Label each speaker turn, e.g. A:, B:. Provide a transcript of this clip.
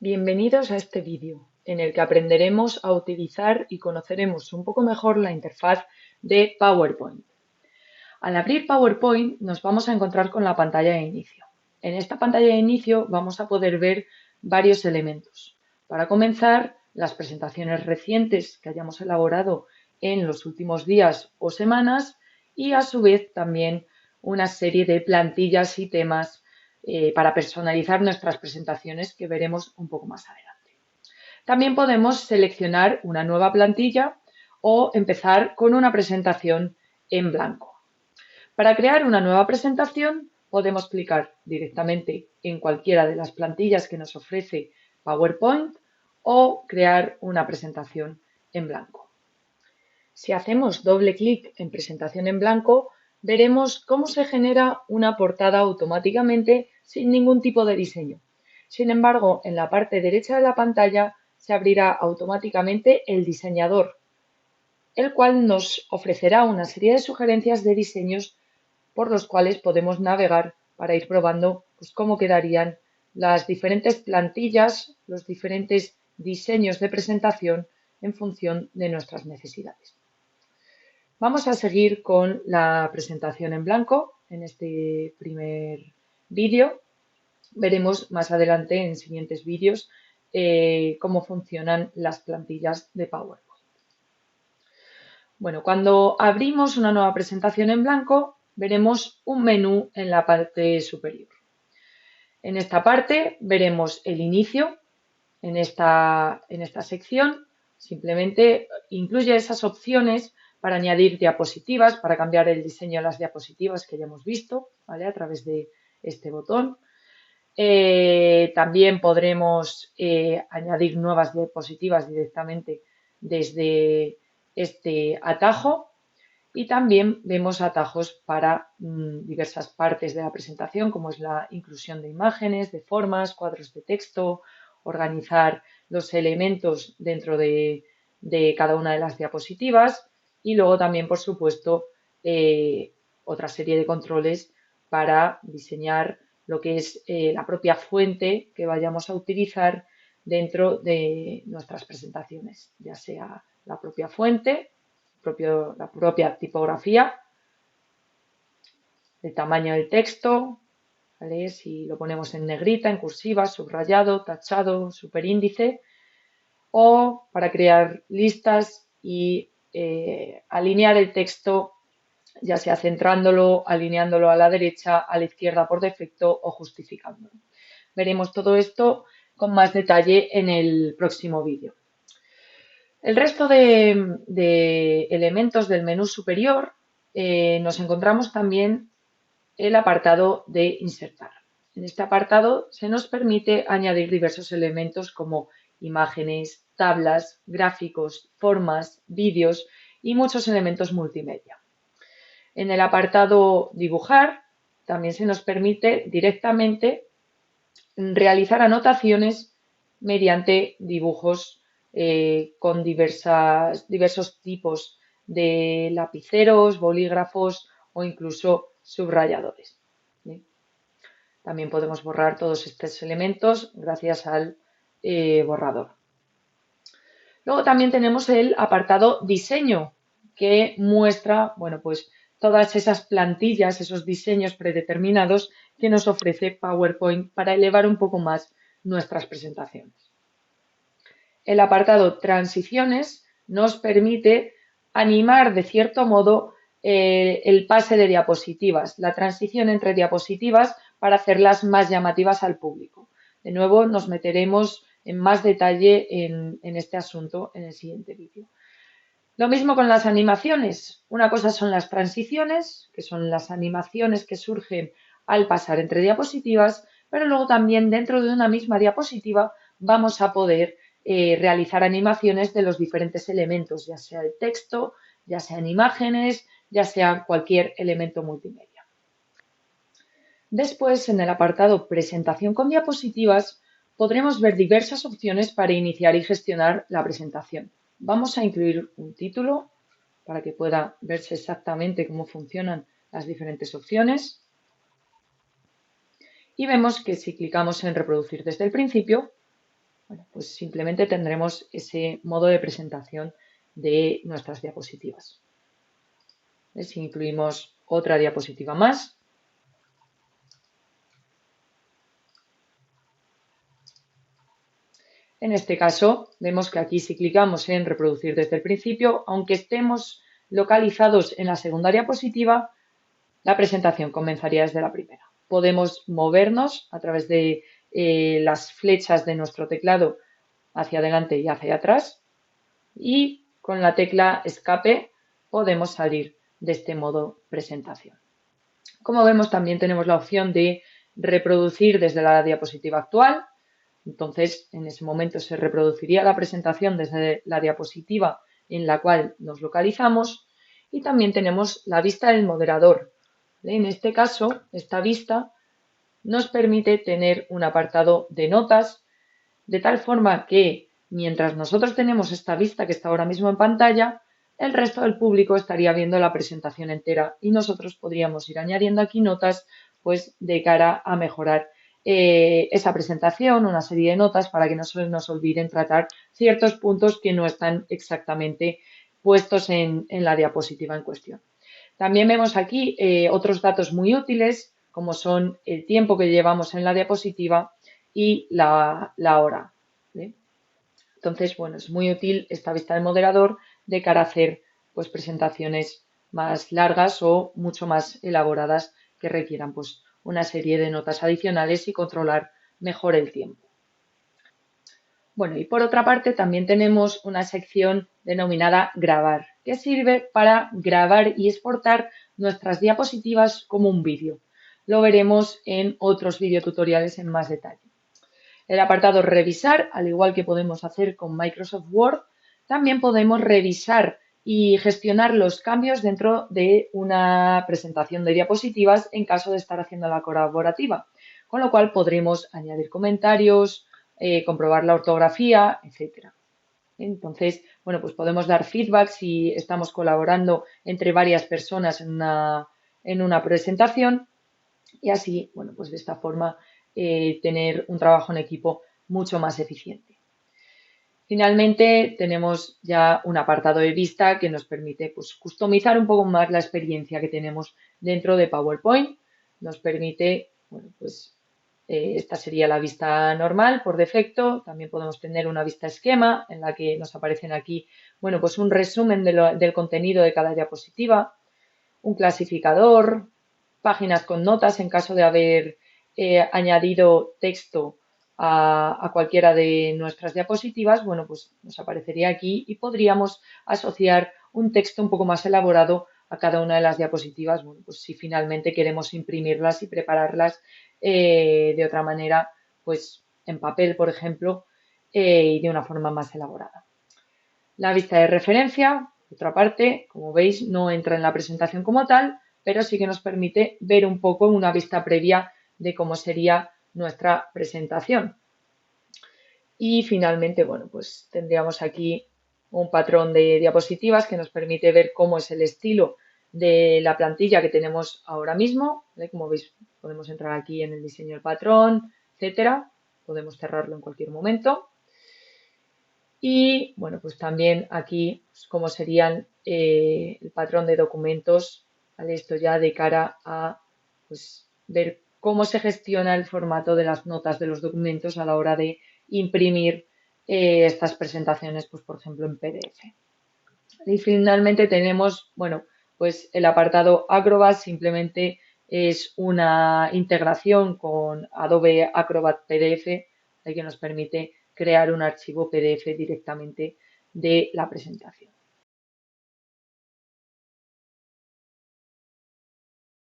A: Bienvenidos a este vídeo, en el que aprenderemos a utilizar y conoceremos un poco mejor la interfaz de PowerPoint. Al abrir PowerPoint nos vamos a encontrar con la pantalla de inicio. En esta pantalla de inicio vamos a poder ver varios elementos. Para comenzar, las presentaciones recientes que hayamos elaborado en los últimos días o semanas y a su vez también una serie de plantillas y temas para personalizar nuestras presentaciones que veremos un poco más adelante. También podemos seleccionar una nueva plantilla o empezar con una presentación en blanco. Para crear una nueva presentación podemos clicar directamente en cualquiera de las plantillas que nos ofrece PowerPoint o crear una presentación en blanco. Si hacemos doble clic en presentación en blanco, veremos cómo se genera una portada automáticamente sin ningún tipo de diseño. Sin embargo, en la parte derecha de la pantalla se abrirá automáticamente el diseñador, el cual nos ofrecerá una serie de sugerencias de diseños por los cuales podemos navegar para ir probando cómo quedarían las diferentes plantillas, los diferentes diseños de presentación en función de nuestras necesidades. Vamos a seguir con la presentación en blanco. En este primer vídeo veremos más adelante en siguientes vídeos cómo funcionan las plantillas de PowerPoint. Bueno, cuando abrimos una nueva presentación en blanco, veremos un menú en la parte superior. En esta parte veremos el inicio. En esta sección simplemente incluye esas opciones para añadir diapositivas, para cambiar el diseño de las diapositivas que ya hemos visto, ¿vale? A través de este botón. También podremos añadir nuevas diapositivas directamente desde este atajo y también vemos atajos para diversas partes de la presentación, como es la inclusión de imágenes, de formas, cuadros de texto, organizar los elementos dentro de cada una de las diapositivas y luego también, por supuesto, otra serie de controles para diseñar lo que es la propia fuente que vayamos a utilizar dentro de nuestras presentaciones, ya sea la propia fuente, la propia tipografía, el tamaño del texto, ¿vale? Si lo ponemos en negrita, en cursiva, subrayado, tachado, superíndice, o para crear listas y alinear el texto, ya sea centrándolo, alineándolo a la derecha, a la izquierda por defecto o justificándolo. Veremos todo esto con más detalle en el próximo vídeo. El resto de elementos del menú superior nos encontramos también el apartado de insertar. En este apartado se nos permite añadir diversos elementos como imágenes, tablas, gráficos, formas, vídeos y muchos elementos multimedia. En el apartado dibujar también se nos permite directamente realizar anotaciones mediante dibujos con diversos tipos de lapiceros, bolígrafos o incluso subrayadores. ¿Sí? También podemos borrar todos estos elementos gracias al borrador. Luego también tenemos el apartado diseño, que muestra, bueno, pues todas esas plantillas, esos diseños predeterminados que nos ofrece PowerPoint para elevar un poco más nuestras presentaciones. El apartado transiciones nos permite animar de cierto modo el pase de diapositivas, la transición entre diapositivas para hacerlas más llamativas al público. De nuevo nos meteremos en más detalle en este asunto en el siguiente vídeo. Lo mismo con las animaciones. Una cosa son las transiciones, que son las animaciones que surgen al pasar entre diapositivas, pero luego también dentro de una misma diapositiva vamos a poder realizar animaciones de los diferentes elementos, ya sea el texto, ya sean imágenes, ya sea cualquier elemento multimedia. Después, en el apartado Presentación con diapositivas, podremos ver diversas opciones para iniciar y gestionar la presentación. Vamos a incluir un título para que pueda verse exactamente cómo funcionan las diferentes opciones. Y vemos que si clicamos en reproducir desde el principio, Bueno, pues simplemente tendremos ese modo de presentación de nuestras diapositivas. Si incluimos otra diapositiva más, en este caso vemos que aquí si clicamos en reproducir desde el principio, aunque estemos localizados en la segunda diapositiva, la presentación comenzaría desde la primera. Podemos movernos a través de las flechas de nuestro teclado hacia adelante y hacia atrás y con la tecla escape podemos salir de este modo presentación. Como vemos, también tenemos la opción de reproducir desde la diapositiva actual. Entonces, en ese momento se reproduciría la presentación desde la diapositiva en la cual nos localizamos. Y también tenemos la vista del moderador. En este caso, esta vista nos permite tener un apartado de notas, de tal forma que mientras nosotros tenemos esta vista que está ahora mismo en pantalla, el resto del público estaría viendo la presentación entera y nosotros podríamos ir añadiendo aquí notas pues de cara a mejorar esa presentación, una serie de notas para que no se nos olviden tratar ciertos puntos que no están exactamente puestos en la diapositiva en cuestión. También vemos aquí otros datos muy útiles, como son el tiempo que llevamos en la diapositiva y la hora. ¿Vale? Entonces, bueno, es muy útil esta vista de moderador de cara a hacer pues, presentaciones más largas o mucho más elaboradas que requieran pues, una serie de notas adicionales y controlar mejor el tiempo. Bueno, y por otra parte también tenemos una sección denominada grabar, que sirve para grabar y exportar nuestras diapositivas como un vídeo. Lo veremos en otros videotutoriales en más detalle. El apartado revisar, al igual que podemos hacer con Microsoft Word, también podemos revisar y gestionar los cambios dentro de una presentación de diapositivas en caso de estar haciendo la colaborativa, con lo cual podremos añadir comentarios, comprobar la ortografía, etcétera. Entonces, bueno, pues podemos dar feedback si estamos colaborando entre varias personas en una presentación y así, bueno, pues de esta forma tener un trabajo en equipo mucho más eficiente. Finalmente, tenemos ya un apartado de vista que nos permite pues, customizar un poco más la experiencia que tenemos dentro de PowerPoint. Nos permite, bueno, pues esta sería la vista normal por defecto. También podemos tener una vista esquema en la que nos aparecen aquí, bueno, pues un resumen del contenido de cada diapositiva, un clasificador, páginas con notas en caso de haber añadido texto a cualquiera de nuestras diapositivas, bueno, pues nos aparecería aquí y podríamos asociar un texto un poco más elaborado a cada una de las diapositivas, bueno, pues si finalmente queremos imprimirlas y prepararlas de otra manera, pues en papel, por ejemplo, y de una forma más elaborada. La vista de referencia, por otra parte, como veis, no entra en la presentación como tal, pero sí que nos permite ver un poco una vista previa de cómo sería nuestra presentación. Y finalmente, bueno, pues tendríamos aquí un patrón de diapositivas que nos permite ver cómo es el estilo de la plantilla que tenemos ahora mismo. ¿Vale? Como veis, podemos entrar aquí en el diseño del patrón, etcétera. Podemos cerrarlo en cualquier momento. Y bueno, pues también aquí pues, cómo serían el patrón de documentos, ¿vale? Esto ya de cara a pues, ver cómo se gestiona el formato de las notas de los documentos a la hora de imprimir estas presentaciones, pues por ejemplo en PDF. Y finalmente tenemos, bueno, pues el apartado Acrobat simplemente es una integración con Adobe Acrobat PDF que nos permite crear un archivo PDF directamente de la presentación.